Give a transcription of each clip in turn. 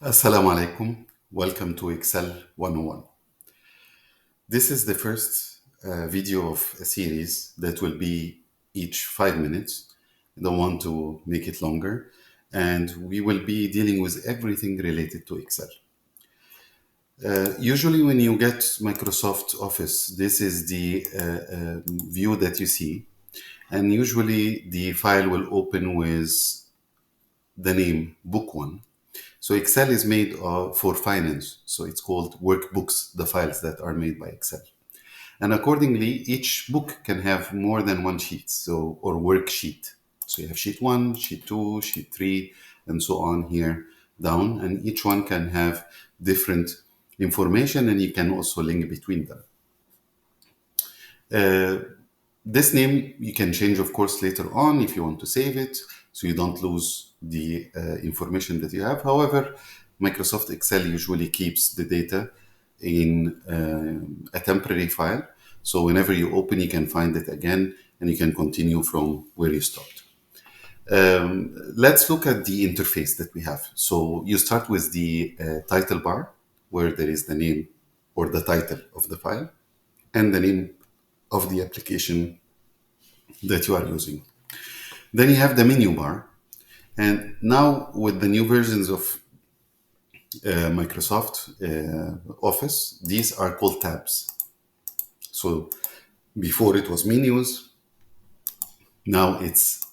Assalamu alaikum. Welcome to Excel 101. This is the first video of a series that will be each 5 minutes. I don't want to make it longer. And we will be dealing with everything related to Excel. Usually when you get Microsoft Office, this is the view that you see. And usually the file will open with the name Book 1. So Excel is made for finance. So it's called workbooks, the files that are made by Excel. And accordingly, each book can have more than one sheet, or worksheet. So you have sheet 1, sheet 2, sheet 3, and so on here down. And each one can have different information, and you can also link between them. This name you can change, of course, later on if you want to save it, so you don't lose the information that you have. However, Microsoft Excel usually keeps the data in a temporary file. So whenever you open, you can find it again, and you can continue from where you stopped. Let's look at the interface that we have. So you start with the title bar, where there is the name or the title of the file and the name of the application that you are using. Then you have the menu bar. And now with the new versions of Microsoft Office, these are called tabs. So before it was menus, now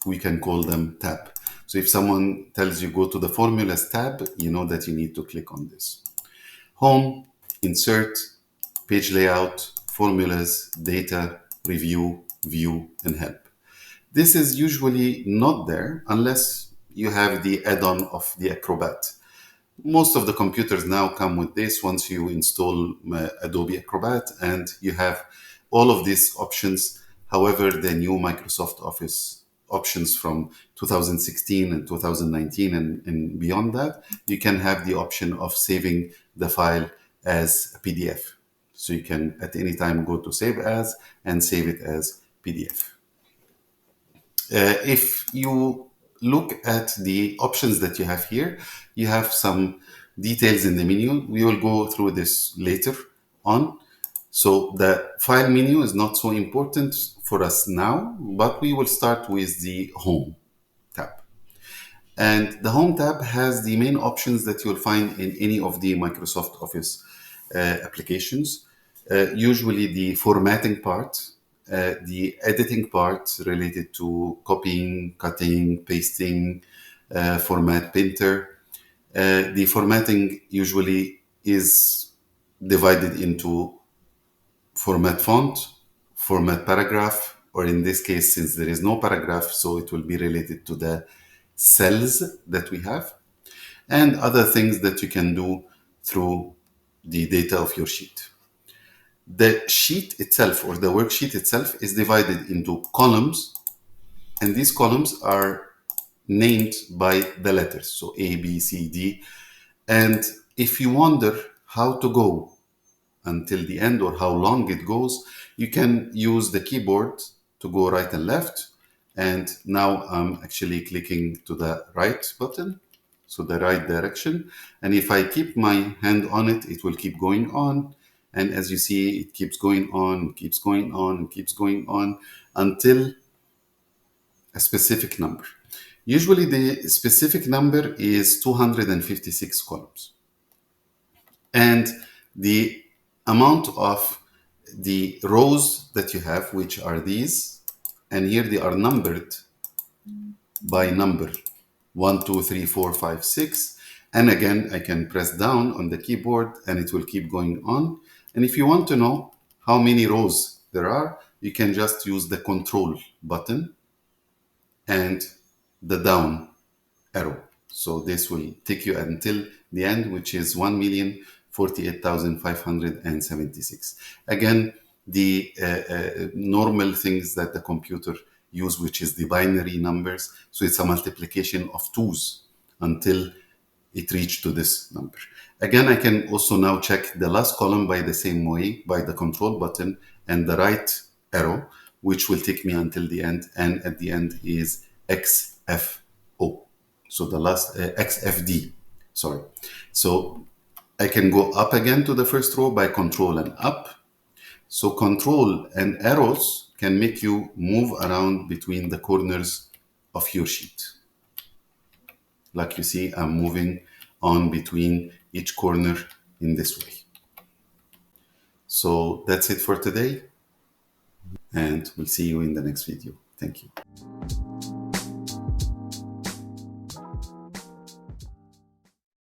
we can call them tab. So if someone tells you go to the formulas tab, you know that you need to click on this. Home, insert, page layout, formulas, data, review, view, and help. This is usually not there unless you have the add-on of the Acrobat. Most of the computers now come with this once you install Adobe Acrobat, and you have all of these options. However, the new Microsoft Office options from 2016 and 2019 and beyond that, you can have the option of saving the file as a PDF. So you can at any time go to Save As and save it as PDF. If you look at the options that you have here, you have some details in the menu. We will go through this later on. So the file menu is not so important for us now, but we will start with the Home tab. And the Home tab has the main options that you'll find in any of the Microsoft Office applications. Usually the formatting part, the editing part related to copying, cutting, pasting, format printer. The formatting usually is divided into format font, format paragraph, or in this case, since there is no paragraph, so it will be related to the cells that we have, and other things that you can do through the data of your sheet. The sheet itself, or the worksheet itself, is divided into columns, and these columns are named by the letters, so A, B, C, D. And if you wonder how to go until the end or how long it goes, you can use the keyboard to go right and left. And now I'm actually clicking to the right button, so the right direction. And if I keep my hand on it, it will keep going on. And as you see, it keeps going on, keeps going on, keeps going on until a specific number. Usually the specific number is 256 columns. And the amount of the rows that you have, which are these, and here they are numbered by number 1, 2, 3, 4, 5, 6. And again, I can press down on the keyboard and it will keep going on. And if you want to know how many rows there are, you can just use the control button and the down arrow. So this will take you until the end, which is 1,048,576. Again, the normal things that the computer use, which is the binary numbers. So it's a multiplication of 2's until it reached to this number. Again, I can also now check the last column by the same way, by the control button and the right arrow, which will take me until the end. And at the end is XFO. So the last XFD, Sorry. So I can go up again to the first row by control and up. So control and arrows can make you move around between the corners of your sheet. Like you see, I'm moving on between each corner in this way. So that's it for today, and we'll see you in the next video. Thank you.